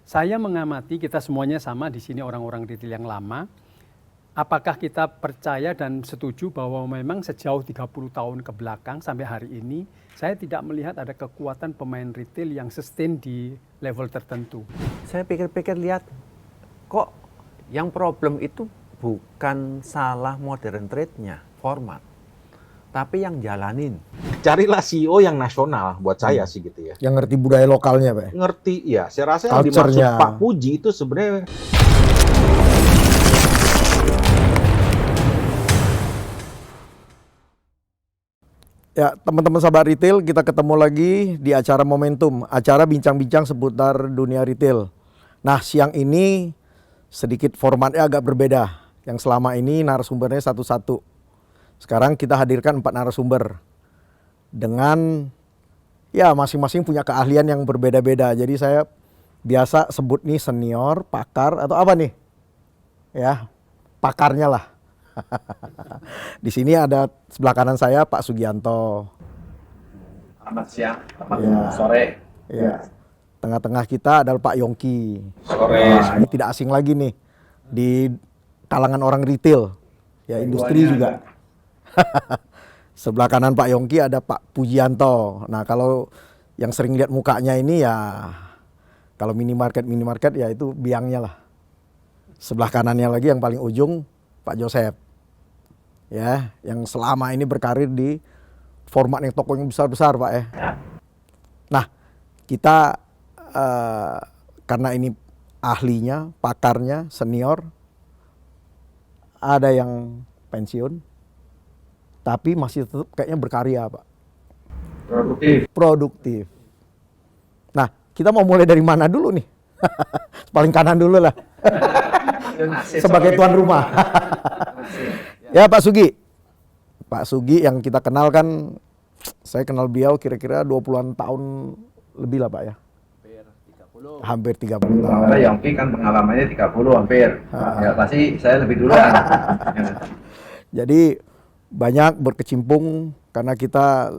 Saya mengamati kita semuanya sama di sini orang-orang retail yang lama. Apakah kita percaya dan setuju bahwa memang sejauh 30 tahun ke belakang sampai hari ini, saya tidak melihat ada kekuatan pemain retail yang sustain di level tertentu. Saya pikir-pikir lihat, kok yang problem itu bukan salah modern trade-nya, format, tapi yang jalanin. Carilah CEO yang nasional buat saya sih gitu ya. Yang ngerti budaya lokalnya, Pak. Ngerti ya, saya rasa yang dimaksud Culture-nya. Pak Puji itu sebenarnya Ya, teman-teman sahabat retail, kita ketemu lagi di acara Momentum, acara bincang-bincang seputar dunia retail. Nah, siang ini sedikit formatnya agak berbeda. Yang selama ini narasumbernya satu-satu. Sekarang kita hadirkan 4 narasumber. Dengan ya masing-masing punya keahlian yang berbeda-beda. Jadi saya biasa sebut nih senior, pakar atau apa nih? Ya, pakarnya lah. Di sini ada sebelah kanan saya Pak Sugianto. Selamat siang, selamat Ya. sore. Ya. Tengah-tengah kita adalah Pak Yongki. Sore. Nah, ini tidak asing lagi nih di kalangan orang retail, ya industri juga. Sebelah kanan Pak Yongki ada Pak Pujianto. Nah, kalau yang sering lihat mukanya ini ya kalau minimarket ya itu biangnya lah. Sebelah kanannya lagi yang paling ujung Pak Joseph. Ya, yang selama ini berkarir di format yang toko yang besar-besar, Pak ya. Nah, kita karena ini ahlinya, pakarnya, senior, ada yang pensiun, tapi masih tetap kayaknya berkarya, Pak. Produktif. Nah, kita mau mulai dari mana dulu nih? Paling kanan dulu lah. Sebagai tuan rumah. Ya Pak Sugi. Pak Sugi yang kita kenal kan, saya kenal beliau kira-kira 20-an tahun lebih lah Pak ya. Hampir 30 tahun. Karena Yongki kan pengalamannya 30 hampir. Ya pasti saya lebih duluan. Jadi banyak berkecimpung karena kita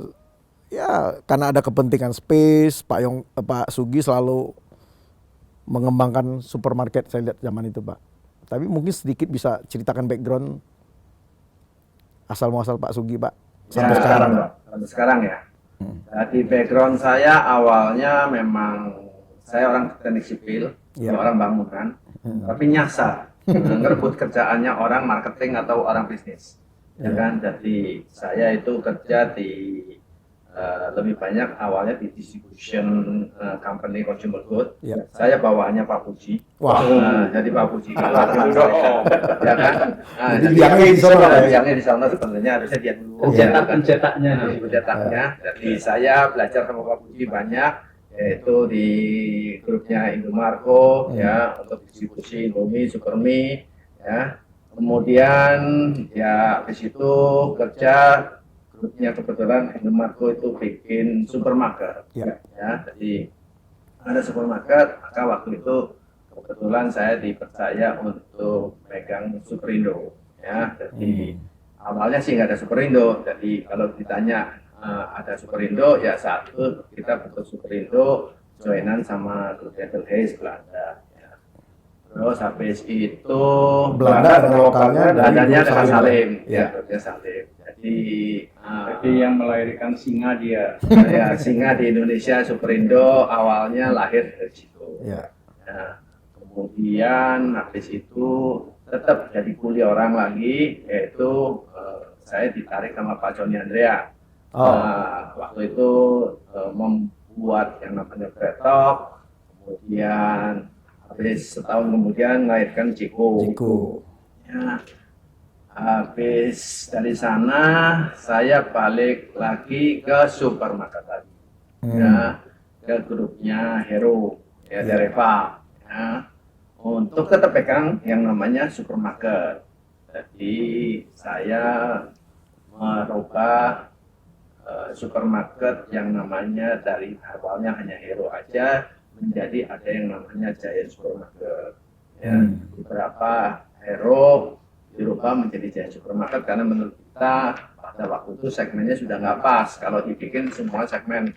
ya karena ada kepentingan space, Pak Sugi selalu mengembangkan supermarket saya lihat zaman itu Pak. Tapi mungkin sedikit bisa ceritakan background asal muasal Pak Sugi Pak sampai Ya, sekarang. Sampai sekarang ya. Jadi background saya awalnya memang saya orang teknik sipil, Ya. orang bangunan, tapi nyasar ngerebut kerjaannya orang marketing atau orang bisnis. Ya kan? Jadi saya itu kerja di lebih banyak awalnya di distribution company consumer good. Ya. Saya bawaannya Pak Puji. Wah. Jadi Pak Puji keluarkan saya. Ya kan? Jadi biangnya di sana, Pak, ya? Biangnya di sana sebenarnya harusnya dia dulu. Pencetaknya. Pencetaknya. Jadi saya belajar sama Pak Puji banyak, yaitu di grupnya Indomarko, ya untuk distribusi Indomie, Supermie, ya. Kemudian ya habis itu kerja grupnya kebetulan Indomarko itu bikin supermarket, Ya. ya. Jadi ada supermarket, maka waktu itu kebetulan saya dipercaya untuk megang Superindo, ya. Jadi awalnya sih nggak ada Superindo, jadi kalau ditanya ada Superindo, ya satu kita bentuk Superindo, joinan sama grup Edelweiss Belanda. Ya. Terus habis itu Belanda dengan lokalnya Belandanya dari dengan Salim. Salim, Ya. ya grupnya Salim. Jadi yang melahirkan singa dia. ya singa di Indonesia Superindo awalnya lahir dari situ. Ya. Nah, kemudian habis itu tetap jadi kuli orang lagi, yaitu saya ditarik sama Pak Joni Andrea. Oh. Waktu itu membuat yang namanya Bretok, kemudian habis setahun kemudian melahirkan Ciko. Ya. Habis dari sana saya balik lagi ke supermarket lagi, ya, ke grupnya Hero, ya dari Reva, ya, untuk tetap pegang yang namanya supermarket. Jadi saya merubah supermarket yang namanya dari awalnya hanya Hero aja menjadi ada yang namanya Giant Supermarket. Ya, beberapa Hero dirubah menjadi Giant Supermarket karena menurut kita pada waktu itu segmennya sudah nggak pas kalau dibikin semua segmen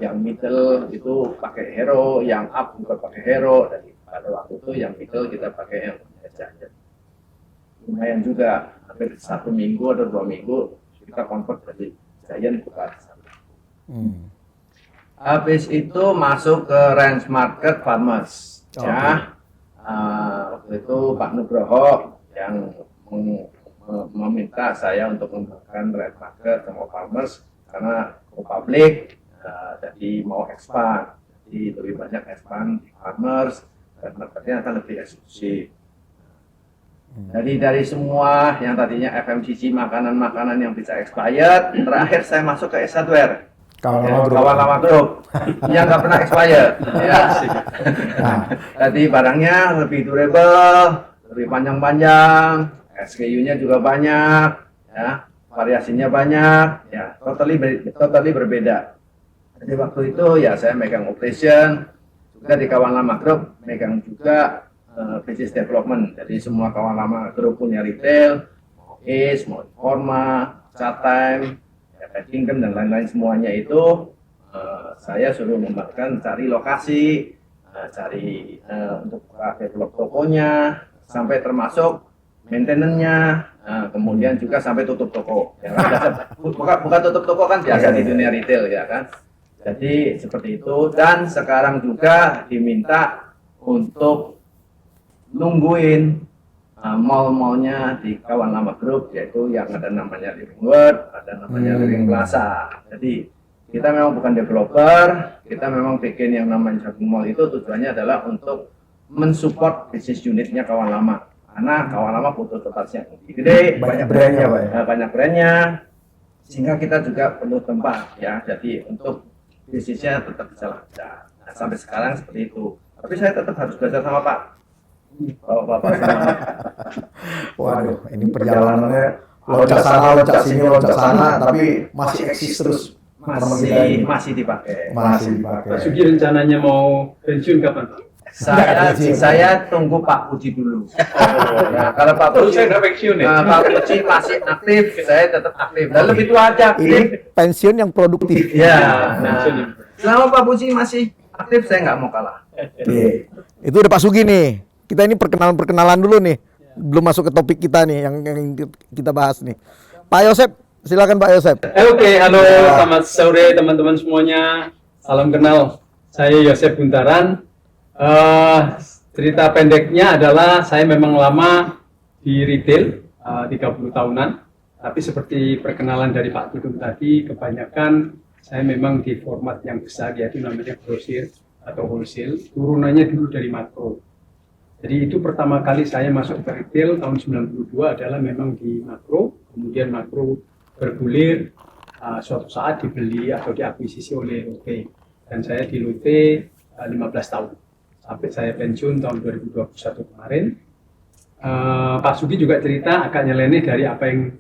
yang middle itu pakai Hero, yang up juga pakai Hero. Dan pada waktu itu yang middle kita pakai yang Giant. Lumayan juga, hampir 1 minggu atau 2 minggu kita convert dari Giant ke Giant. Habis itu masuk ke range market farmers. Ya, waktu itu Pak Nugroho yang meminta saya untuk mengembangkan range market sama farmers karena go public, jadi mau expand, jadi lebih banyak expand di farmers dan marketnya akan lebih eksklusif. Jadi dari semua yang tadinya FMCG makanan-makanan yang bisa expired, terakhir saya masuk ke S Hardware. Kawan lama grup yang nggak pernah expired. Ya. Jadi barangnya lebih durable, lebih panjang-panjang, SKU-nya juga banyak, ya, variasinya banyak, ya, totally berbeda. Jadi waktu itu ya saya megang operation, juga di kawan lama grup megang juga business development. Jadi semua kawan lama grup punya retail, mau Ace, mau Informa, Chatime, Kingdom dan lain-lain semuanya itu saya suruh membahkan cari lokasi, cari untuk develop tokonya, sampai termasuk maintenance-nya, kemudian juga sampai tutup toko. Ya, bukan tutup toko kan biasa di dunia retail ya kan. Jadi seperti itu, dan sekarang juga diminta untuk nungguin mall-mallnya di kawan lama grup, yaitu yang ada namanya Living World, ada namanya Living Plaza. Jadi kita memang bukan developer, kita memang bikin yang namanya shopping mall itu tujuannya adalah untuk mensupport bisnis unitnya kawan lama. Karena kawan lama butuh tempat yang lebih gede, banyak brandnya, banyak brandnya, sehingga kita juga perlu tempat ya. Jadi untuk bisnisnya tetap bisa lancar. Nah, sampai sekarang seperti itu. Tapi saya tetap harus belajar sama Pak. Bapak Waduh, ini perjalanannya loncat sana, loncat sini, loncat sana, tapi masih eksis terus. Masih dipakai. Masih dipakai. Pak Sugi rencananya mau pensiun kapan, Pak? Saya tunggu Pak Puji dulu. Ya, kalau Pak Puji saya udah pensiun ya. Pak Puji masih aktif, saya tetap aktif. Dan lebih tua aja aktif. Ini pensiun yang produktif. Ya, nah, selama Pak Puji masih aktif, saya nggak mau kalah. Itu udah Pak Sugi nih. Kita ini perkenalan dulu nih. Belum masuk ke topik kita nih yang kita bahas nih. Pak Yosep, silakan Pak Yosep. Oke, halo, selamat sore teman-teman semuanya. Salam kenal. Saya Yosep Buntaran. Cerita pendeknya adalah saya memang lama di retail, 30 tahunan. Tapi seperti perkenalan dari Pak Tudung tadi, kebanyakan saya memang di format yang besar, yaitu namanya grosir atau wholesale. Turunannya dulu dari makro. Jadi itu pertama kali saya masuk ke retail tahun 92 adalah memang di makro, kemudian makro bergulir, suatu saat dibeli atau diakuisisi oleh Lotte, dan saya di Lotte 15 tahun, sampai saya pensiun tahun 2021 kemarin. Pak Sugi juga cerita agak nyeleneh dari apa yang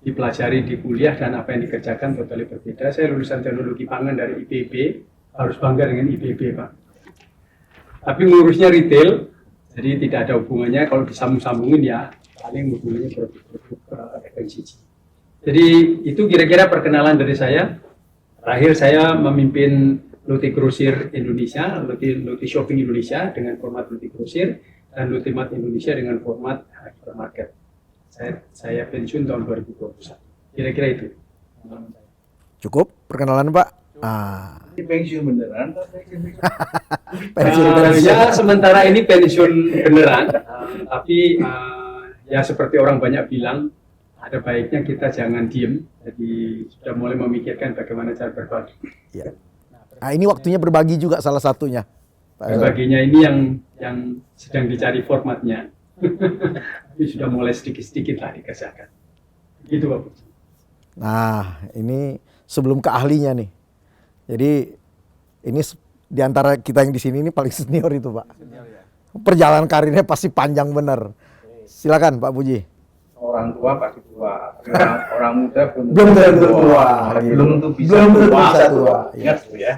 dipelajari di kuliah dan apa yang dikerjakan totally berbeda. Saya lulusan teknologi pangan dari IPB, harus bangga dengan IPB Pak. Tapi ngurusnya retail, jadi tidak ada hubungannya, kalau disambung-sambungin ya paling hubungannya produk FMCG. Jadi itu kira-kira perkenalan dari saya. Terakhir saya memimpin Lotte Grosir Indonesia, Lotte Shopping Indonesia dengan format Lotte Grosir, dan Lotte Mart Indonesia dengan format hypermarket. Saya pensiun tahun 2021. Kira-kira itu. Cukup perkenalan Pak. Ini pensiun beneran? Ya sementara ini pensiun beneran, tapi ya seperti orang banyak bilang, ada baiknya kita jangan diem. Jadi sudah mulai memikirkan bagaimana cara berbagi. Ya. Nah, ini waktunya berbagi juga salah satunya. Berbaginya ini yang sedang dicari formatnya. Tapi sudah mulai sedikit-sedikit lah dikerjakan. Gitu Pak. Nah, ini sebelum ke ahlinya nih. Jadi ini di antara kita yang di sini ini paling senior itu Pak. Perjalanan karirnya pasti panjang benar. Silakan Pak Puji. Orang tua pasti tua, orang muda Belum tentu tua. belum tentu bisa tua. Ingat Bu ya.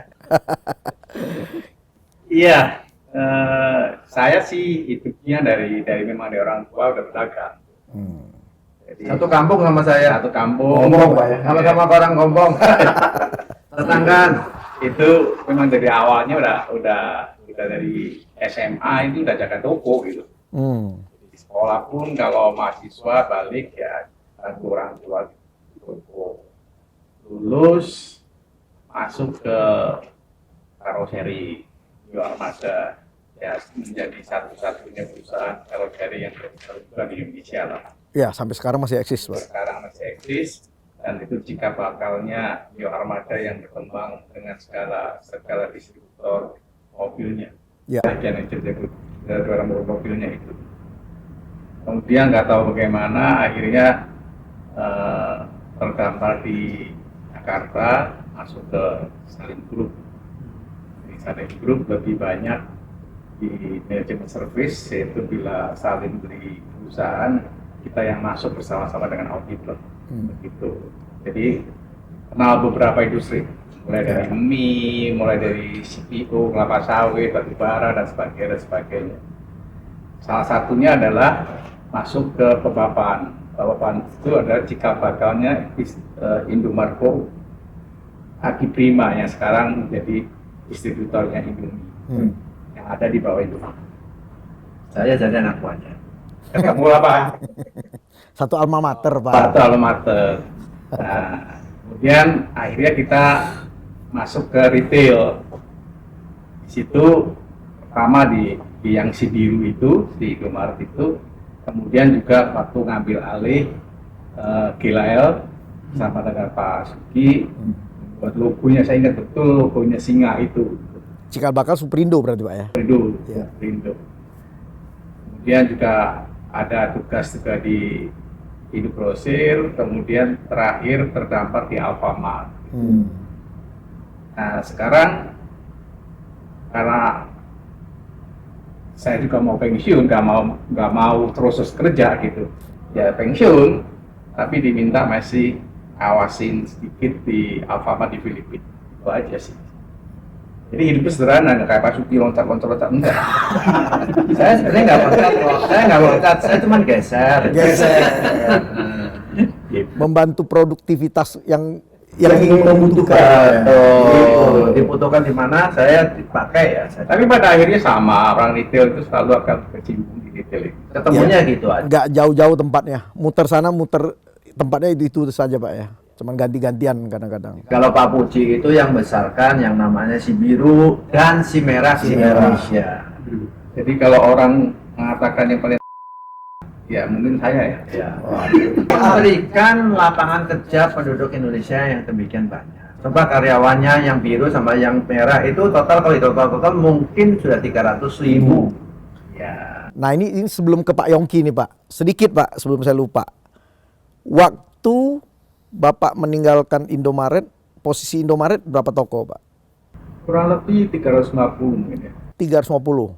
Iya, saya sih hidupnya dari memang dari orang tua udah berdagang. Jadi, Satu kampung sama saya. satu kampung. Ngomong, Pak, ya. Sama-sama orang Gombong. Tetanggaan. Itu memang dari awalnya udah dari SMA itu udah jaga toko gitu. Di sekolah pun kalau mahasiswa balik ya bantu orang tua di toko. Lulus masuk ke karoseri New Armada, ya menjadi satu-satunya perusahaan karoseri yang terbesar di Indonesia lah. Ya, sampai sekarang masih eksis, Pak. Sekarang masih eksis, dan itu jika bakalnya New Armada yang berkembang dengan skala distributor mobilnya. Ya. Bagian itu mobilnya itu. Kemudian nggak tahu bagaimana akhirnya terdampar di Jakarta, masuk ke Salim Group. Di Salim Group lebih banyak di manajemen service, yaitu bila Salim beli perusahaan, kita yang masuk bersama-sama dengan auditor. Begitu. Jadi kenal beberapa industri, mulai dari mie, mulai dari CPO, kelapa sawit, batu bara, dan sebagainya. Salah satunya adalah masuk ke Pebapan. Pebapan itu adalah cikal bakalnya Indomarko Adi Prima yang sekarang menjadi distributornya Indomie yang ada di bawah Indomie. Saya jadi anak buahnya. Ketemu lah Pak. Satu alma mater, Pak. Satu alma mater. Nah, kemudian akhirnya kita masuk ke retail. Di situ pertama di yang si biru itu, di Indomaret itu, kemudian juga waktu ngambil alih GLL sama dengan Pak Sugi, buat logonya saya ingat betul, logonya singa itu. Cikal bakal Superindo berarti, Pak ya? Superindo. Kemudian juga ada tugas juga di Indogrosir, kemudian terakhir terdampar di Alfamart. Nah sekarang karena saya juga mau pensiun, nggak mau terus kerja gitu, ya pensiun, tapi diminta masih awasin sedikit di Alfamart di Filipina, itu aja sih. Jadi hidupnya sederhana, nggak kayak Pak Suki loncat-loncat, enggak. Saya sebenarnya nggak loncat loh. Saya nggak loncat, saya cuma geser. Membantu produktivitas yang membutuhkan. Dibutuhkan di mana saya dipakai ya. Tapi pada akhirnya sama, orang retail itu selalu akan berkecimpung di retail itu. Ketemunya gitu aja. nggak jauh-jauh tempatnya, muter sana muter tempatnya itu saja, Pak ya. Cuman ganti-gantian kadang-kadang. Kalau Pak Puji itu yang besarkan yang namanya si biru dan si merah si Indonesia. Jadi kalau orang mengatakan yang paling ya mungkin saya ya. Memberikan lapangan kerja penduduk Indonesia yang demikian banyak. Coba karyawannya yang biru sama yang merah itu total kalau total mungkin sudah 300.000. Ya. Nah ini sebelum ke Pak Yongki nih Pak, sedikit Pak sebelum saya lupa. Waktu Bapak meninggalkan Indomaret, posisi Indomaret berapa toko Pak? Kurang lebih 350 mungkin ya. 350.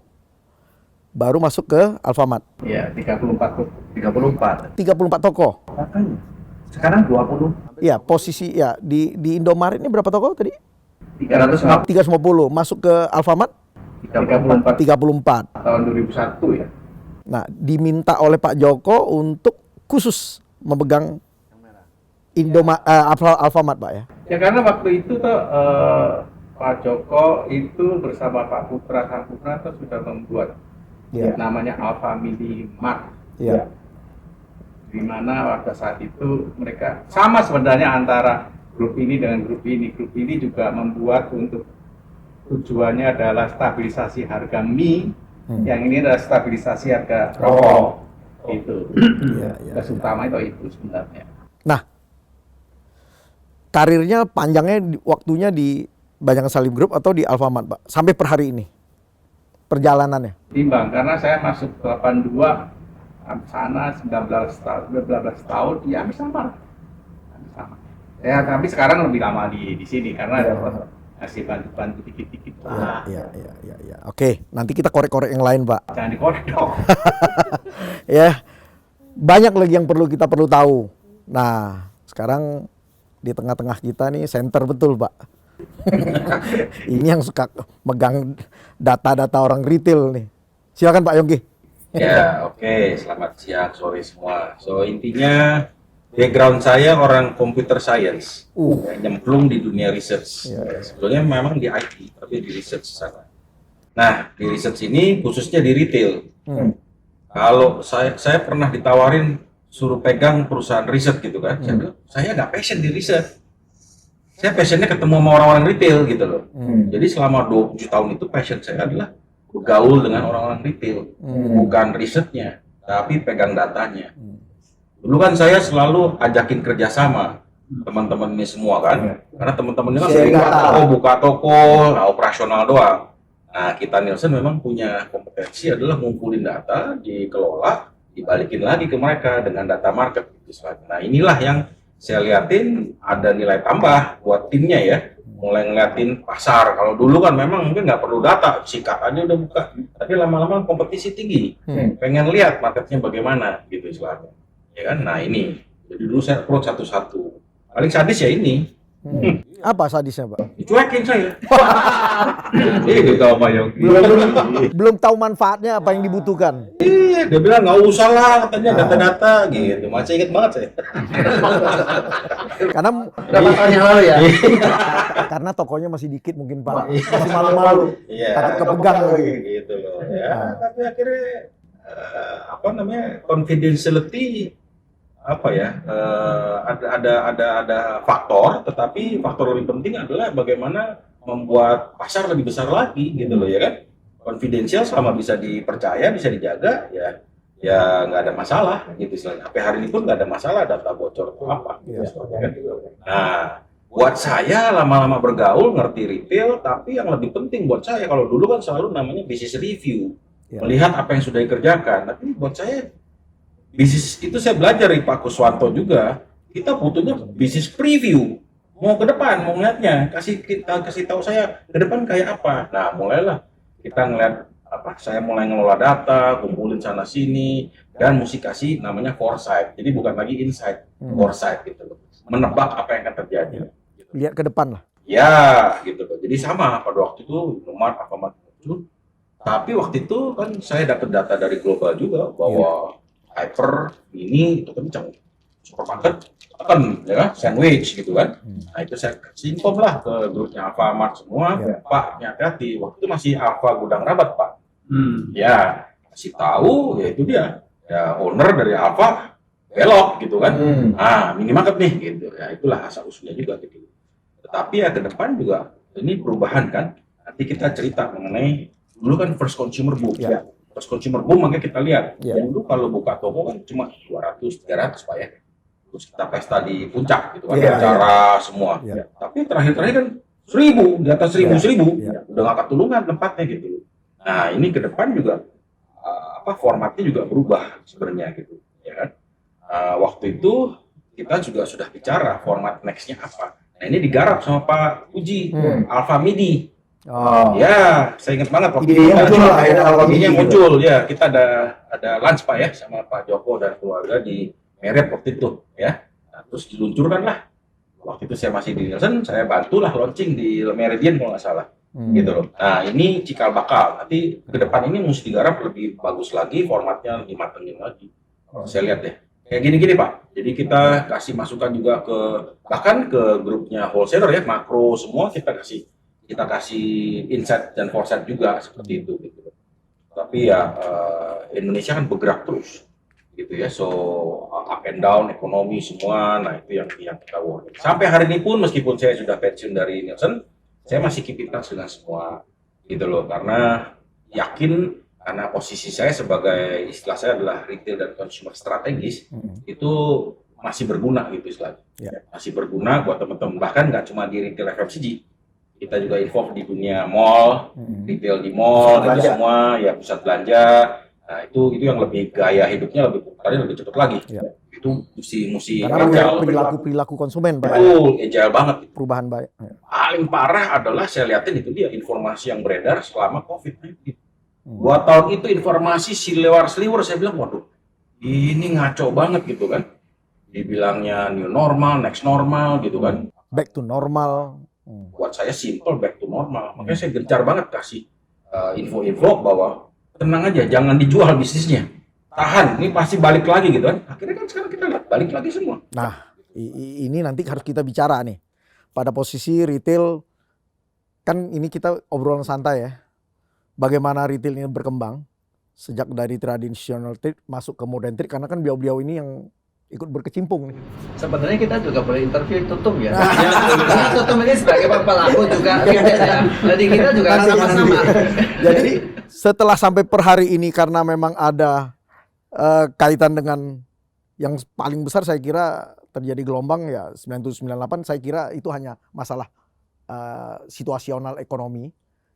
Baru masuk ke Alfamart. Iya, 34 toko. Makanya. Sekarang 20. Iya, posisi ya di Indomaret ini berapa toko tadi? 350. 350. Masuk ke Alfamart 34 34. tahun 2001 ya. Nah, diminta oleh Pak Joko untuk khusus memegang Alfamart Pak ya. Ya karena waktu itu tuh Pak Joko itu bersama Pak Putra Sampurna tuh sudah membuat namanya Alfamidi Mart. Iya. Di mana pada saat itu mereka sama sebenarnya antara grup ini dengan grup ini. Grup ini juga membuat untuk tujuannya adalah stabilisasi harga mie. Yang ini adalah stabilisasi harga rokok. Itu. Tugas utama itu sebenarnya. Nah, karirnya panjangnya waktunya di Bajangan Salim Group atau di Alfamart Pak? Sampai per hari ini perjalanannya? Timbang, karena saya masuk 82 sana 19 tahun, ya sama. Ya, tapi sekarang lebih lama di sini karena ada masih bantu dikit-dikit. Iya. Oke, nanti kita korek-korek yang lain Pak. Jangan dikorek dong. Ya, banyak lagi yang kita perlu tahu. Nah, sekarang di tengah-tengah kita nih center betul Pak. Ini yang suka megang data-data orang retail nih. Silakan Pak Yongki. Ya, oke. Selamat siang, sore semua. So, intinya background saya orang computer science, nyemplung di dunia research. Sebetulnya memang di IT, tapi di research sana. Nah, di research ini khususnya di retail. Kalau saya pernah ditawarin suruh pegang perusahaan riset gitu kan, saya bilang saya nggak passion di riset. Saya passionnya ketemu sama orang-orang retail gitu loh. Jadi selama 27 tahun itu passion saya adalah bergaul dengan orang-orang retail, bukan risetnya, tapi pegang datanya. Dulu kan saya selalu ajakin kerjasama teman-teman ini semua kan, karena teman-teman ini kan buka toko, nah, operasional doang. Nah, kita Nielsen memang punya kompetensi adalah ngumpulin data, dikelola, dibalikin lagi ke mereka dengan data market. Nah, inilah yang saya liatin ada nilai tambah buat timnya ya, mulai ngeliatin pasar. Kalau dulu kan memang mungkin nggak perlu data, sikat aja udah buka. Tapi lama-lama kompetisi tinggi, pengen lihat marketnya bagaimana gitu istilahnya. Ya kan, nah ini. Jadi dulu saya approach satu-satu. Paling sadis ya ini. Apa sadisnya, Pak? Dicuekin saya. Itu kau Pak Yogi. Belum tahu manfaatnya apa yang dibutuhkan. Iya, dia bilang nggak usah lah katanya data-data gitu. Masih inget banget saya. Karena Berapa tahun yang lalu ya? karena tokonya masih dikit mungkin, Pak. Masih malu-malu. Iya. Takut kepegang lagi. Gitu loh. Ya, tapi akhirnya apa namanya confidentiality apa ya ada faktor, tetapi faktor lebih penting adalah bagaimana membuat pasar lebih besar lagi gitu loh ya kan. Confidential selama bisa dipercaya, bisa dijaga ya nggak ada masalah gitu istilahnya. Sampai hari ini pun nggak ada masalah data bocor atau apa gitu, kan? Nah, buat saya lama-lama bergaul ngerti retail, tapi yang lebih penting buat saya kalau dulu kan selalu namanya business review, melihat apa yang sudah dikerjakan. Tapi buat saya bisnis itu saya belajar dari Pak Kuswanto juga, kita butuhnya bisnis preview. Mau ke depan, mau ngeliatnya, kasih tahu saya ke depan kayak apa. Nah, mulailah kita ngeliat apa, saya mulai ngelola data, kumpulin sana sini, dan mesti kasih namanya foresight. Jadi bukan lagi insight, foresight gitu loh. Menebak apa yang akan terjadi. Gitu. Lihat ke depan lah. Ya, gitu loh. Jadi sama pada waktu itu Indomaret, Alfamart muncul. Tapi waktu itu kan saya dapat data dari global juga bahwa hyper ini itu kencang, supermarket kan ya kan, sandwich gitu kan. Nah itu saya kasih info lah ke grupnya Alfamart semua, Pak hati-hati, waktu itu masih Alfa Gudang Rabat Pak. Ya kasih tahu ya itu dia, ya owner dari Alfa belok gitu kan. Minimarket nih gitu, ya itulah asal usulnya juga gitu. Tetapi ya ke depan juga ini perubahan kan. Nanti kita cerita mengenai dulu kan first consumer boom. First consumer boom makanya kita lihat. Dulu kalau buka toko kan cuma 200, 300 Pak ya. Terus kita pesta di puncak gitu kan, acara semua. Tapi terakhir-terakhir kan 1000, di atas 1000, udah nggak ketulungan tempatnya gitu. Nah ini ke depan juga formatnya juga berubah sebenarnya gitu, ya kan. Waktu itu kita juga sudah bicara format next-nya apa. Nah ini digarap sama Pak Puji, Alfa Midi. Ya, saya ingat banget waktu itu. Idenya muncul ya. Kita ada lunch Pak ya sama Pak Joko dan keluarga di Marriott waktu itu ya. Nah, terus diluncurkan lah. Waktu itu saya masih di Nielsen, saya bantulah launching di Le Méridien kalau nggak salah. Gitu loh. Nah, ini cikal bakal. Nanti ke depan ini mesti digarap lebih bagus lagi, formatnya lebih matengin lagi. Saya lihat deh. Kayak gini-gini Pak. Jadi kita kasih masukan juga bahkan ke grupnya wholesaler ya, makro semua kita kasih insight dan foresight juga seperti itu gitu. Tapi ya Indonesia kan bergerak terus gitu ya, so up and down ekonomi semua. Nah itu yang kita worry. Sampai hari ini pun meskipun saya sudah pensiun dari Nielsen, saya masih keep in touch dengan semua gitu loh, karena yakin karena posisi saya sebagai istilah saya adalah retail dan consumer strategis itu masih berguna gitu istilahnya. Masih berguna buat teman-teman, bahkan nggak cuma di retail FMCG. Kita juga involve di dunia mall, retail di mall, itu semua ya pusat belanja. Nah itu yang lebih gaya hidupnya lebih cepat lagi. Itu mesti karena perilaku konsumen Pak. Betul, agile banget. Perubahan baik. Paling parah adalah saya lihatin itu dia informasi yang beredar selama COVID-19. 2 tahun itu informasi seliwar-seliwur, saya bilang waduh ini ngaco banget gitu kan. Dibilangnya new normal, next normal gitu kan. Back to normal. Buat saya simple back to normal. Makanya saya gencar banget kasih info-info bahwa tenang aja, jangan dijual bisnisnya, tahan, ini pasti balik lagi gitu kan. Akhirnya kan sekarang kita lihat balik lagi semua. Nah, ini nanti harus kita bicara nih. Pada posisi retail, kan ini kita obrolan santai ya. Bagaimana retail ini berkembang sejak dari traditional trade masuk ke modern trade, karena kan beliau-beliau ini yang ikut berkecimpung nih. Sebenarnya kita juga boleh interview Tutum ya. Karena Tutum ini sebagai pelaku juga retail ya. Jadi kita juga sama-sama. Jadi setelah sampai per hari ini, karena memang ada kaitan dengan yang paling besar, saya kira terjadi gelombang ya 97-98, saya kira itu hanya masalah situasional ekonomi.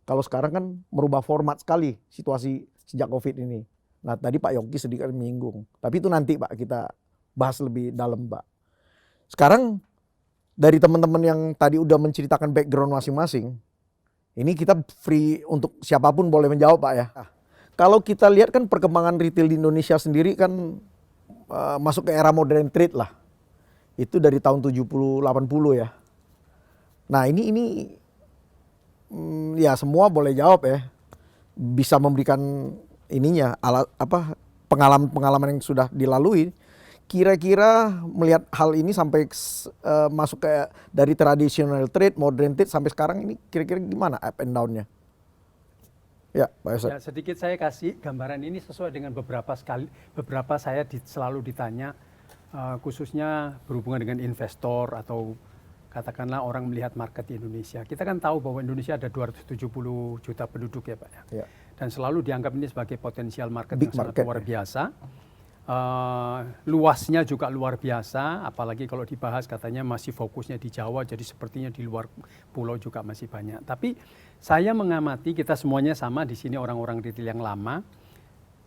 Kalau sekarang kan merubah format sekali situasi sejak COVID ini. Nah tadi Pak Yongki sedikit menyinggung, tapi itu nanti Pak kita bahas lebih dalam Pak. Sekarang dari teman-teman yang tadi udah menceritakan background masing-masing, ini kita free untuk siapapun boleh menjawab Pak ya. Kalau kita lihat kan perkembangan retail di Indonesia sendiri kan masuk ke era modern trade lah. Itu dari tahun 70-80 ya. Nah ini ya semua boleh jawab ya. Bisa memberikan ininya pengalaman-pengalaman yang sudah dilalui. Kira-kira melihat hal ini sampai masuk ke dari traditional trade, modern trade sampai sekarang ini kira-kira gimana up and down-nya? Ya, Pak Yosef. Ya, sedikit saya kasih gambaran ini sesuai dengan beberapa saya selalu ditanya khususnya berhubungan dengan investor atau katakanlah orang melihat market di Indonesia. Kita kan tahu bahwa Indonesia ada 270 juta penduduk ya Pak ya. Ya. Dan selalu dianggap ini sebagai potensial market Big yang sangat market, luar biasa. Luasnya juga luar biasa, apalagi kalau dibahas katanya masih fokusnya di Jawa, jadi sepertinya di luar pulau juga masih banyak. Tapi saya mengamati, kita semuanya sama di sini orang-orang retail yang lama.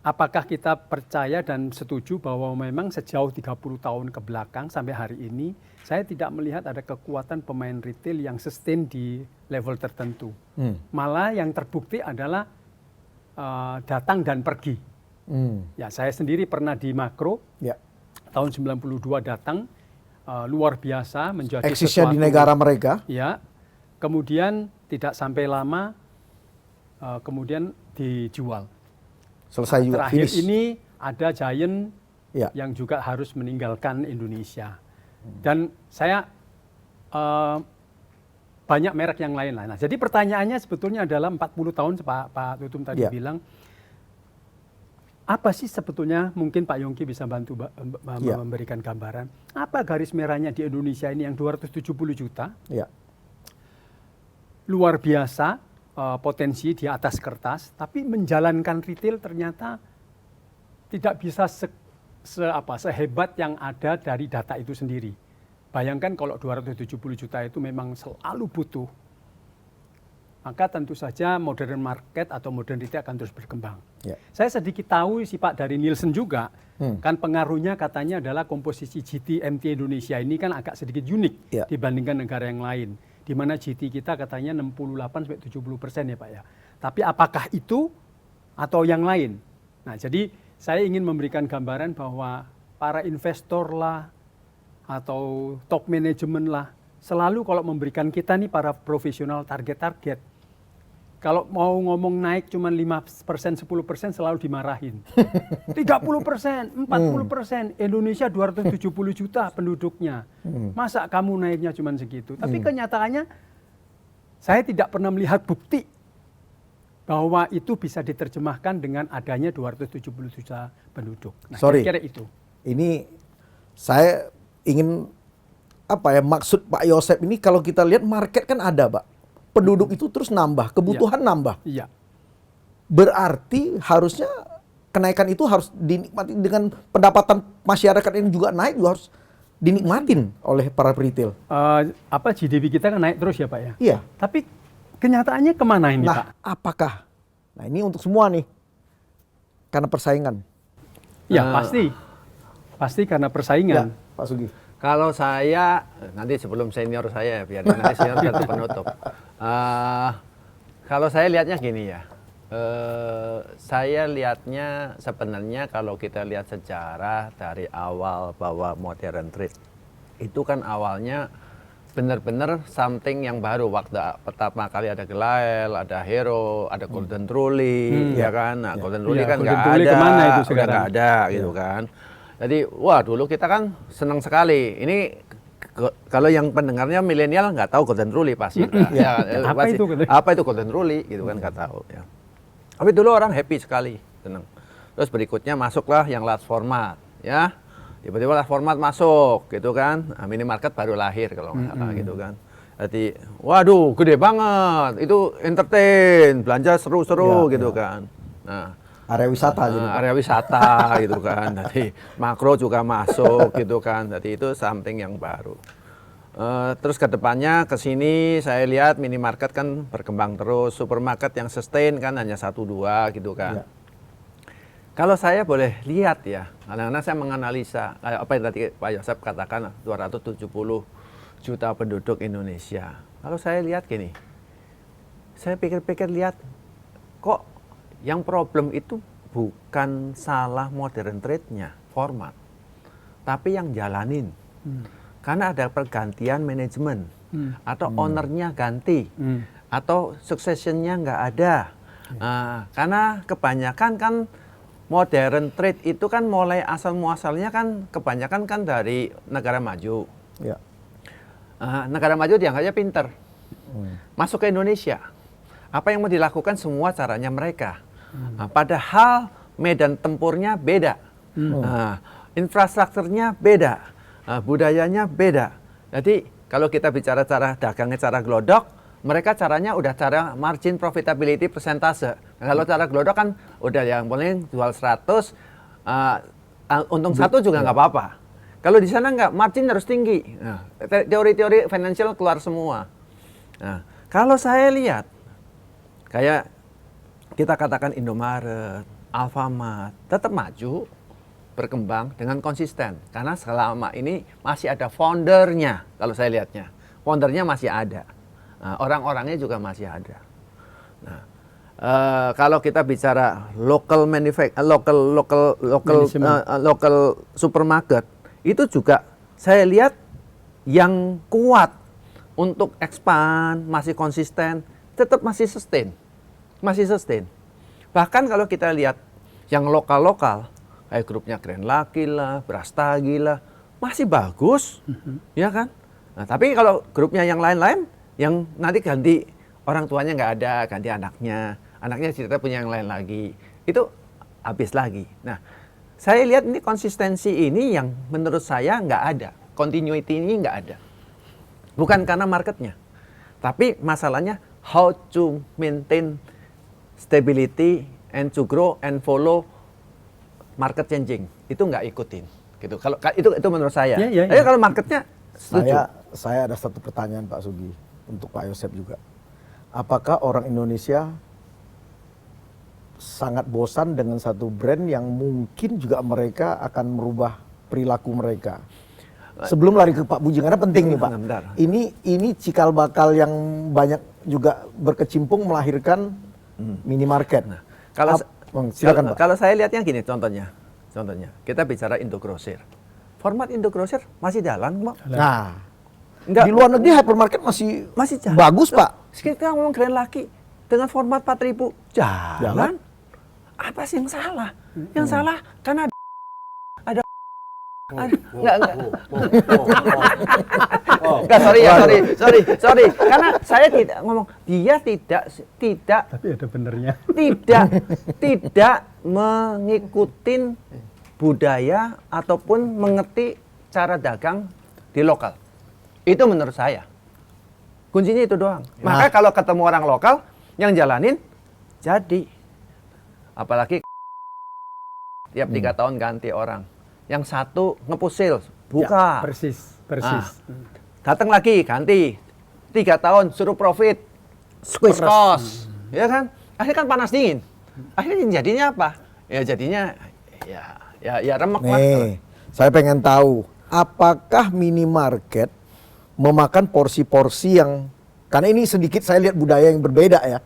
Apakah kita percaya dan setuju bahwa memang sejauh 30 tahun ke belakang sampai hari ini, saya tidak melihat ada kekuatan pemain retail yang sustain di level tertentu. Malah yang terbukti adalah datang dan pergi. Ya, saya sendiri pernah di Makro, Ya. tahun 92 datang, luar biasa menjadi Eksisnya sesuatu. di negara mereka. Ya, kemudian tidak sampai lama, kemudian dijual. Selesai juga, Terakhir finish. ini ada Giant Ya. yang juga harus meninggalkan Indonesia. Dan saya banyak merek yang lain lah. Nah, jadi pertanyaannya sebetulnya adalah 40 tahun Pak Tutum tadi Ya. bilang, apa sih sebetulnya, mungkin Pak Yongki bisa bantu Ya. memberikan gambaran, apa garis merahnya di Indonesia ini yang 270 juta, Ya. luar biasa, potensi di atas kertas, tapi menjalankan retail ternyata tidak bisa sehebat yang ada dari data itu sendiri. Bayangkan kalau 270 juta itu memang selalu butuh, maka tentu saja modern market atau modern retail akan terus berkembang. Ya. Saya sedikit tahu sih Pak dari Nielsen juga, kan pengaruhnya katanya adalah komposisi GT MT Indonesia ini kan agak sedikit unik Ya. dibandingkan negara yang lain. Di mana GT kita katanya 68-70% ya Pak ya. Tapi apakah itu atau yang lain? Nah jadi saya ingin memberikan gambaran bahwa para investor lah atau top manajemen lah selalu kalau memberikan kita nih para profesional target-target. Kalau mau ngomong naik cuma 5%, 10% selalu dimarahin. 30%, 40%, Indonesia 270 juta penduduknya. Masa kamu naiknya cuma segitu? Tapi kenyataannya saya tidak pernah melihat bukti bahwa itu bisa diterjemahkan dengan adanya 270 juta penduduk. Nah, Sorry. kira-kira itu. Ini saya ingin maksud Pak Yosef ini, kalau kita lihat market kan ada Pak. Penduduk itu terus nambah, kebutuhan nambah. Iya. Berarti harusnya kenaikan itu harus dinikmati dengan pendapatan masyarakat ini juga naik, juga harus dinikmatin oleh para retail. GDP kita kan naik terus ya Pak ya? Iya. Tapi kenyataannya kemana ini Pak? Nah, apakah? Nah, ini untuk semua nih. Karena persaingan. Ya pasti. Pasti karena persaingan. Ya, Pak Sugi. Kalau saya, nanti sebelum senior saya, biar nanti senior dan penutup. Kalau saya lihatnya gini ya, saya lihatnya sebenarnya kalau kita lihat sejarah dari awal bahwa modern trade, itu kan awalnya benar-benar something yang baru. Waktu pertama kali ada Gelael, ada Hero, ada Golden Truly, ya kan. Nah, Golden Truly kan Golden nggak Truly ada, kemana itu udah sekarang? nggak ada gitu kan. Jadi, wah dulu kita kan senang sekali. Ini kalau yang pendengarnya milenial nggak tahu Golden Truly pasti. Apa itu? Apa itu Golden Truly? Gitu kan nggak tahu. Ya. Tapi dulu orang happy sekali, senang. Terus berikutnya masuklah yang large format, ya. Tiba-tiba large format masuk, gitu kan. Nah, minimarket baru lahir kalau nggak salah, gitu kan. Jadi, waduh, gede banget. Itu entertain, belanja seru-seru, gitu kan. Nah, Area wisata jadi. area wisata, gitu kan. Jadi makro juga masuk, gitu kan. Jadi itu something yang baru. Terus ke depannya ke sini saya lihat minimarket kan berkembang terus, supermarket yang sustain kan hanya 1-2 gitu kan. Ya. Kalau saya boleh lihat ya, kadang-kadang saya menganalisa apa yang tadi Pak Yosep katakan 270 juta penduduk Indonesia. Kalau saya lihat gini, saya pikir-pikir lihat kok yang problem itu bukan salah modern trade-nya, format, tapi yang jalanin. Karena ada pergantian manajemen, atau ownernya ganti, atau succession-nya nggak ada. Karena kebanyakan kan modern trade itu kan mulai asal muasalnya kan kebanyakan kan dari negara maju. Ya. Negara maju dianggapnya pinter, masuk ke Indonesia. Apa yang mau dilakukan semua caranya mereka. Padahal medan tempurnya beda, infrastrukturnya beda. Budayanya beda. Jadi kalau kita bicara cara dagangnya cara glodok, mereka caranya udah cara margin profitability persentase. Nah, kalau cara glodok kan udah yang paling jual 100, untung 1 juga nggak apa-apa. Kalau di sana nggak, margin harus tinggi. Nah, teori-teori financial keluar semua. Nah, kalau saya lihat, kayak kita katakan Indomaret, Alfamart, tetap maju, berkembang dengan konsisten. Karena selama ini masih ada foundernya, kalau saya lihatnya. Foundernya masih ada. Orang-orangnya juga masih ada. Nah, kalau kita bicara local supermarket, itu juga saya lihat yang kuat untuk expand, masih konsisten, tetap masih sustain. Masih sustain. Bahkan kalau kita lihat yang lokal-lokal, kayak grupnya Grand Lucky lah, Brastagi lah, masih bagus, ya kan? Nah, tapi kalau grupnya yang lain-lain, yang nanti ganti orang tuanya nggak ada, ganti anaknya cerita punya yang lain lagi, itu habis lagi. Nah, saya lihat ini konsistensi ini yang menurut saya nggak ada, continuity ini nggak ada. Bukan karena marketnya, tapi masalahnya how to maintain stability and to grow and follow market changing, itu nggak ikutin, gitu. Kalau itu menurut saya. Tapi kalau marketnya, setuju. Saya ada satu pertanyaan Pak Sugi untuk Pak Yosep juga. Apakah orang Indonesia sangat bosan dengan satu brand yang mungkin juga mereka akan merubah perilaku mereka? Sebelum lari ke Pak Buji, karena penting nih Pak. Bentar. Ini cikal bakal yang banyak juga berkecimpung melahirkan minimarket. Nah, kalau silakan Pak. Kalau saya lihatnya gini, contohnya kita bicara Indogrosir. Format Indogrosir masih jalan, Pak. Nah, Enggak, di luar negeri hypermarket masih jalan. bagus Pak. Kita ngomong Grand Lucky dengan format 4.000 jalan. Apa sih yang salah? Yang salah karena ada enggak, sorry. Karena saya tidak ngomong, dia tidak Tapi ada benernya. tidak mengikutin budaya ataupun mengerti cara dagang di lokal. Itu menurut saya. Kuncinya itu doang. Maka kalau ketemu orang lokal yang jalanin, jadi. Apalagi tiap 3 tahun ganti orang. Yang satu ngepusil, buka. Ya, persis. Datang lagi, ganti. 3 tahun, suruh profit. Squeeze cost. Ya kan? Akhirnya kan panas dingin. Akhirnya jadinya apa? Ya jadinya, ya remek lah. Nih, saya pengen tahu, apakah minimarket memakan porsi-porsi yang, karena ini sedikit saya lihat budaya yang berbeda ya.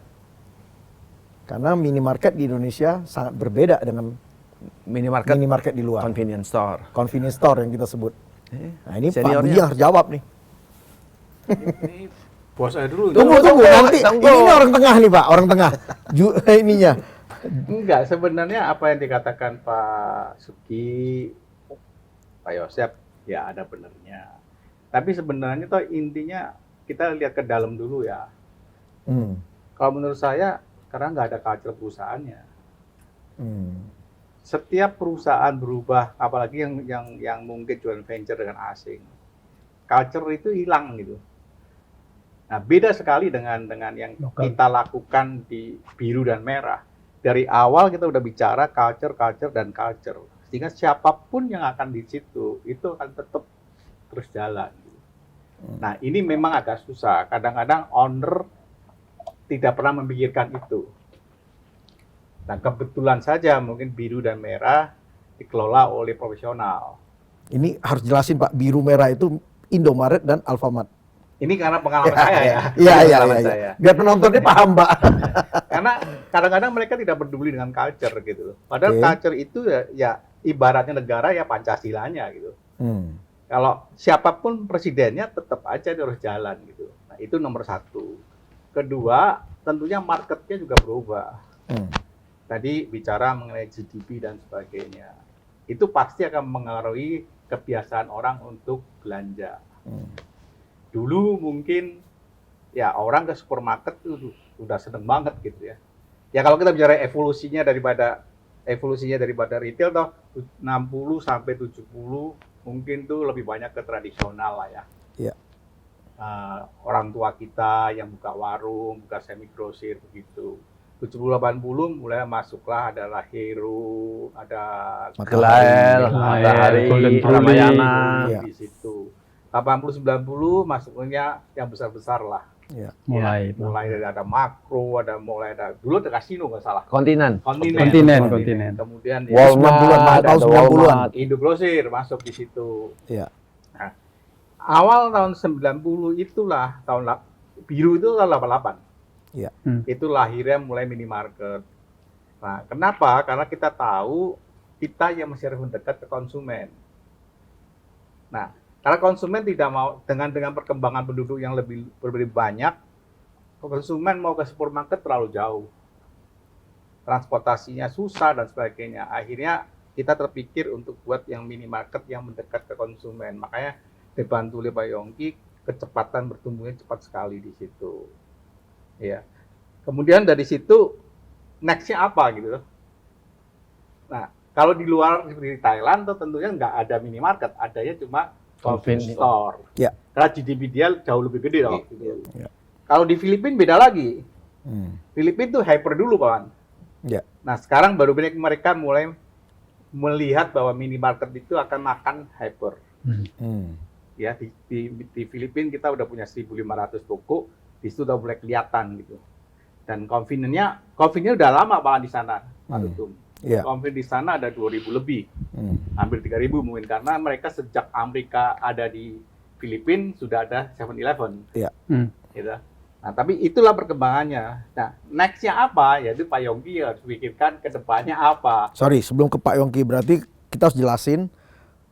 Karena minimarket di Indonesia sangat berbeda dengan minimarket di luar. Convenience store. Convenience store yang kita sebut. Nah ini Pak Seniornya. Budi yang harus jawab nih. Ini bos saya dulu. Tunggu, nanti ini orang tengah nih Pak, orang tengah. Ininya. Enggak, sebenarnya apa yang dikatakan Pak Sugi, Pak Yosep, ya ada benernya. Tapi sebenarnya toh intinya kita lihat ke dalam dulu ya. Kalau menurut saya, karena nggak ada culture perusahaannya. Setiap perusahaan berubah, apalagi yang mungkin joint venture dengan asing, culture itu hilang gitu. Nah, beda sekali dengan yang kita lakukan di biru dan merah. Dari awal kita udah bicara culture dan culture. Sehingga siapapun yang akan di situ, itu akan tetap terus jalan. Nah, ini memang agak susah. Kadang-kadang owner tidak pernah memikirkan itu. Nah, kebetulan saja mungkin biru dan merah dikelola oleh profesional. Ini harus jelasin Pak, biru merah itu Indomaret dan Alfamart. Ini karena pengalaman saya ya. Iya. Saya. Biar penontonnya paham, Pak. Karena kadang-kadang mereka tidak peduli dengan culture gitu. Padahal culture itu ya ibaratnya negara ya Pancasilanya gitu. Kalau siapapun presidennya tetap aja dia harus jalan gitu. Nah, itu nomor satu. Kedua, tentunya marketnya juga berubah. Tadi bicara mengenai GDP dan sebagainya. Itu pasti akan mengaruhi kebiasaan orang untuk belanja. Dulu mungkin ya orang ke supermarket itu udah seneng banget gitu ya. Ya kalau kita bicara evolusinya daripada retail toh 60 sampai 70 mungkin tuh lebih banyak ke tradisional lah ya. Iya. Orang tua kita yang buka warung, buka semi grosir begitu. 70-80 mulai masuklah ada Hero, ada Maklael, Matahari, Golden Ramayana. di situ. 80-90 masuknya yang besar-besar lah. Iya. Mulai dari ada Makro, dulu ada Kasino nggak salah. Kontinan. Kontinent. Kemudian Walmart, tahun ada 90-an. Walmart. Indogrosir masuk di situ. Iya. Nah, awal tahun 90 itulah biru itu tahun 88. Iya. Itu lahirnya mulai minimarket. Nah, kenapa? Karena kita tahu kita yang masih harus mendekat ke konsumen. Nah, karena konsumen tidak mau dengan perkembangan penduduk yang lebih banyak, konsumen mau ke supermarket terlalu jauh. Transportasinya susah dan sebagainya. Akhirnya kita terpikir untuk buat yang minimarket yang mendekat ke konsumen. Makanya dibantu oleh Pak Yongki, kecepatan bertumbuhnya cepat sekali di situ. Ya. Kemudian dari situ next-nya apa gitu. Nah, kalau di luar seperti Thailand tuh tentunya nggak ada minimarket, adanya cuma convenience store. Ya. Karena GDP dia jauh lebih gede loh. Gitu. Ya. Kalau di Filipina beda lagi. Filipina tuh hyper dulu kawan. Ya. Nah sekarang baru mereka mulai melihat bahwa minimarket itu akan makan hyper. Ya di Filipina kita udah punya 1.500 toko, di situ udah mulai kelihatan gitu. Dan convenience-nya udah lama malah di sana, Pak Tutum. Yeah. Convenience di sana ada 2.000 lebih, hampir 3.000 mungkin karena mereka sejak Amerika ada di Filipina sudah ada 7-Eleven. Iya. Gitu. Nah, tapi itulah perkembangannya. Nah, next-nya apa? Yaitu Pak Yongki harus pikirkan ke depannya apa. Sorry, sebelum ke Pak Yongki, berarti kita harus jelasin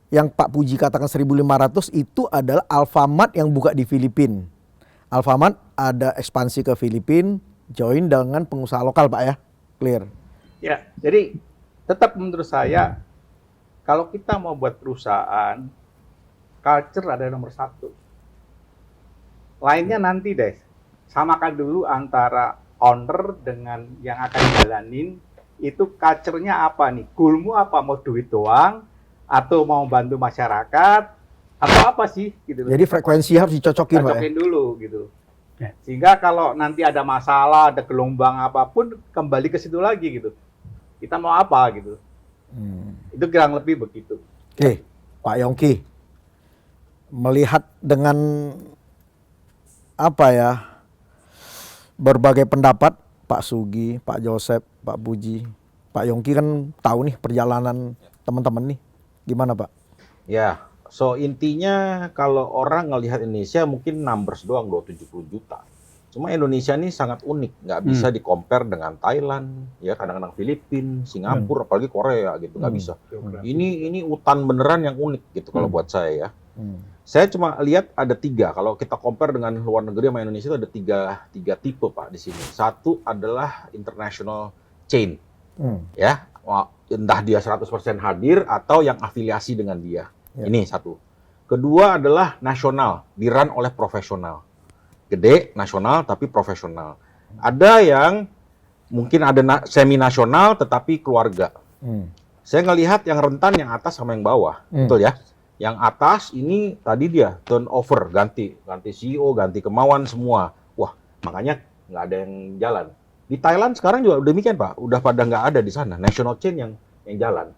yang Pak Puji katakan 1.500 itu adalah Alfamart yang buka di Filipina. Alfamart ada ekspansi ke Filipina, join dengan pengusaha lokal, Pak ya? Clear. Ya, jadi tetap menurut saya kalau kita mau buat perusahaan, culture ada nomor satu. Lainnya nanti deh, samakan dulu antara owner dengan yang akan jalanin, itu culture-nya apa nih? Goal-mu apa? Mau duit doang? Atau mau bantu masyarakat? Atau apa sih? Gitu. Jadi frekuensi harus dicocokin, Pak ya? Cocokin dulu gitu. Sehingga kalau nanti ada masalah, ada gelombang apapun, kembali ke situ lagi gitu. Kita mau apa gitu. Itu kurang lebih begitu. Oke, Pak Yongki. Melihat dengan apa ya, berbagai pendapat, Pak Sugi, Pak Joseph, Pak Puji, Pak Yongki kan tahu nih perjalanan teman-teman nih. Gimana Pak? Ya, so intinya kalau orang ngelihat Indonesia mungkin numbers doang 70 juta. Cuma Indonesia ini sangat unik, nggak bisa di-compare dengan Thailand, ya kadang-kadang Filipina, Singapura, apalagi Korea gitu, nggak bisa. Ini hutan beneran yang unik gitu kalau buat saya ya. Saya cuma lihat ada 3. Kalau kita compare dengan luar negeri sama Indonesia itu ada tiga tipe Pak di sini. Satu adalah international chain, ya, entah dia 100% hadir atau yang afiliasi dengan dia. Ya. Ini satu. Kedua adalah nasional, di-run oleh profesional. Gede, nasional tapi profesional. Ada yang mungkin ada semi nasional tetapi keluarga. Saya ngelihat yang rentan yang atas sama yang bawah, betul ya? Yang atas ini tadi dia turnover, ganti CEO, ganti kemauan semua. Wah, makanya nggak ada yang jalan. Di Thailand sekarang juga demikian Pak, udah pada nggak ada di sana, national chain yang jalan.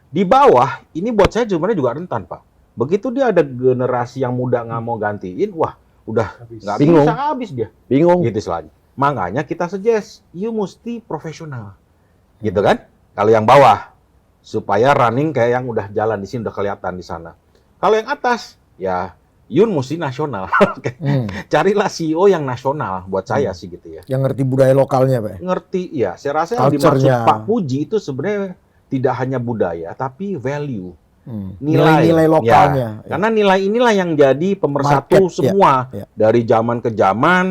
Di bawah ini buat saya sebenarnya juga rentan Pak. Begitu dia ada generasi yang muda nggak mau gantiin, wah udah nggak bisa habis dia. Bingung. Gitu istilahnya. Makanya kita suggest, you mesti profesional. Gitu kan? Kalau yang bawah, supaya running kayak yang udah jalan di sini, udah kelihatan di sana. Kalau yang atas, ya Yun mesti nasional. Carilah CEO yang nasional, buat saya sih gitu ya. Yang ngerti budaya lokalnya, Pak. Ngerti, ya. Saya rasa yang dimaksud Culture-nya. Pak Puji itu sebenarnya tidak hanya budaya, tapi value. Nilai-nilai lokalnya. Ya. Karena nilai inilah yang jadi pemersatu Market, semua. ya. Dari zaman ke zaman,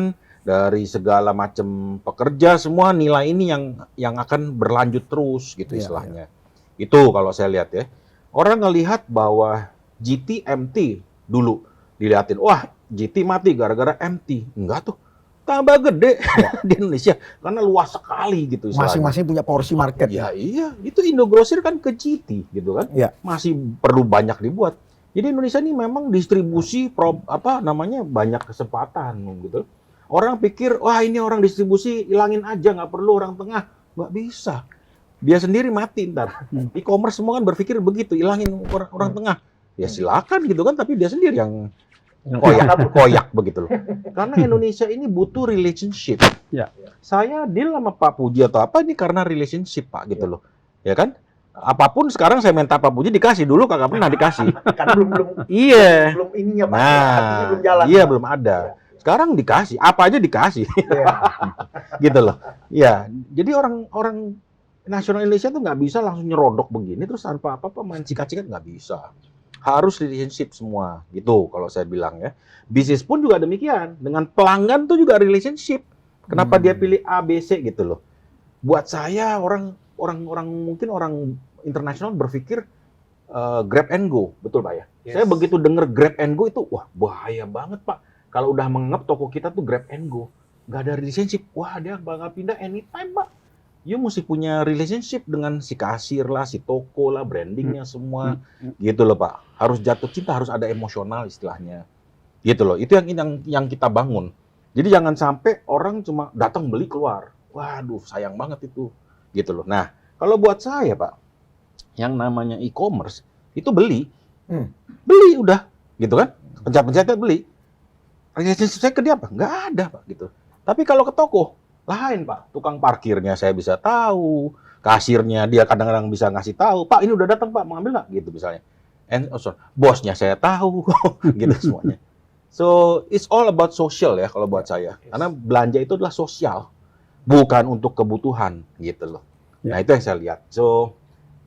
dari segala macam pekerja, semua nilai ini yang akan berlanjut terus gitu Ya, istilahnya. Itu kalau saya lihat ya. Orang ngelihat bahwa GT MT dulu dilihatin, wah GT mati gara-gara MT. Enggak tuh, tambah gede di Indonesia karena luas sekali gitu istilahnya. Masing-masing punya porsi market. Ya iya, itu Indogrosir kan ke GT gitu kan. Ya. Masih perlu banyak dibuat. Jadi Indonesia ini memang distribusi banyak kesempatan gitu. Orang pikir, wah ini orang distribusi hilangin aja, nggak perlu orang tengah. Nggak bisa. Dia sendiri mati ntar. E-commerce semua kan berpikir begitu, hilangin orang tengah. Ya silakan gitu kan, tapi dia sendiri yang koyak begitu loh. Karena Indonesia ini butuh relationship. Ya. Saya deal sama Pak Puji atau apa ini karena relationship Pak gitu loh. Ya kan? Apapun sekarang saya minta Pak Puji dikasih, dulu kagak pernah dikasih. Kan belum Iya. belum ininya, Pak. Nah, Artinya belum jalan. iya belum ada. Sekarang dikasih, apa aja dikasih. Gitu loh. Ya, jadi orang nasional Indonesia tuh nggak bisa langsung nyerodok begini terus tanpa apa-apa main cikat-cikat nggak bisa. Harus relationship semua, gitu kalau saya bilang ya. Bisnis pun juga demikian. Dengan pelanggan tuh juga relationship. Kenapa dia pilih A, B, C gitu loh. Buat saya orang mungkin orang internasional berpikir grab and go, betul Pak ya? Saya begitu denger grab and go itu, wah bahaya banget Pak. Kalau udah menganggap toko kita tuh grab and go, nggak ada relationship, wah dia bakal pindah anytime Pak. You mesti punya relationship dengan si kasir lah, si toko lah, brandingnya semua, gitu loh Pak. Harus jatuh cinta, harus ada emosional istilahnya, gitu loh. Itu yang kita bangun. Jadi jangan sampai orang cuma datang beli keluar, waduh sayang banget itu, gitu loh. Nah kalau buat saya Pak, yang namanya e-commerce itu beli udah, gitu kan? Pencet-pencetnya beli. Relationship saya ke dia apa? Nggak ada Pak, gitu. Tapi kalau ke toko lain Pak, tukang parkirnya saya bisa tahu, kasirnya dia kadang-kadang bisa ngasih tahu, Pak ini udah datang Pak, mau ambil nggak? Gitu misalnya. Bosnya saya tahu, gitu semuanya. So it's all about social ya kalau buat saya, karena belanja itu adalah sosial, bukan untuk kebutuhan gitu loh. Nah itu yang saya lihat. So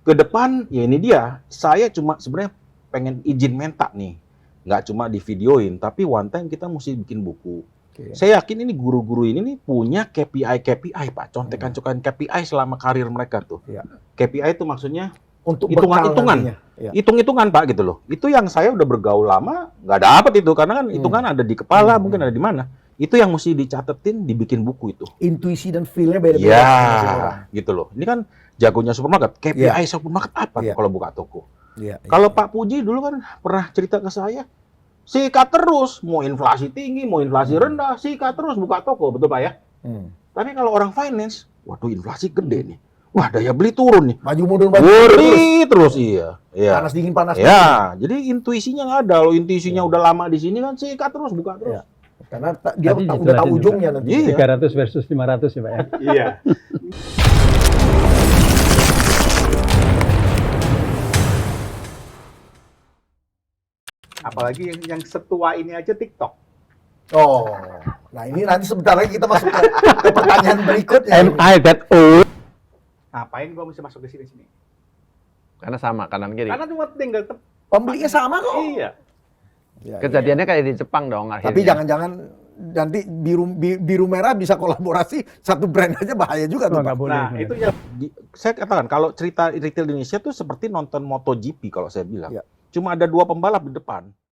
ke depan ya ini dia, saya cuma sebenarnya pengen izin minta nih, nggak cuma di videoin, tapi one time kita mesti bikin buku. Saya yakin ini guru-guru ini nih punya KPI Pak, contekan-contekan KPI selama karir mereka tuh. KPI itu maksudnya Untuk hitungan-hitungan, hitung-hitungan Pak gitu loh. Itu yang saya udah bergaul lama nggak dapat itu karena kan hitungan ada di kepala, mungkin ada di mana. Itu yang mesti dicatetin, dibikin buku itu. Intuisi dan feel-nya beda-beda. Ya, gitu loh. Ini kan jagonya supermarket. KPI supermarket apa tuh kalau buka toko? Kalau Pak Puji dulu kan pernah cerita ke saya, sikat terus, mau inflasi tinggi, mau inflasi rendah, sikat terus buka toko, betul Pak ya? Tapi kalau orang finance, waduh inflasi gede nih, wah daya beli turun nih, Maju mundur terus iya. Panas dingin. Ya, jadi intuisinya nggak ada. Kalau intuisinya udah lama di sini kan sikat terus, buka terus. Karena dia Tadi udah tahu ujungnya nanti. Iya. 300 versus 500 ya Pak ya. Iya. Apalagi yang setua ini aja TikTok. Oh, nah ini nanti sebentar lagi kita masuk ke pertanyaan berikutnya. Am I that old? Ngapain gua mesti masuk ke sini? Karena sama kanan kiri. Karena cuma tinggal Pembelinya sama kok. Iya. Ya, Kejadiannya kayak di Jepang dong akhirnya. Tapi jangan-jangan nanti biru merah bisa kolaborasi satu brand aja bahaya juga tuh, Pak. nggak boleh. Nah, itu yang saya katakan kalau cerita retail di Indonesia tuh seperti nonton MotoGP kalau saya bilang. Ya. Cuma ada 2 pembalap di depan.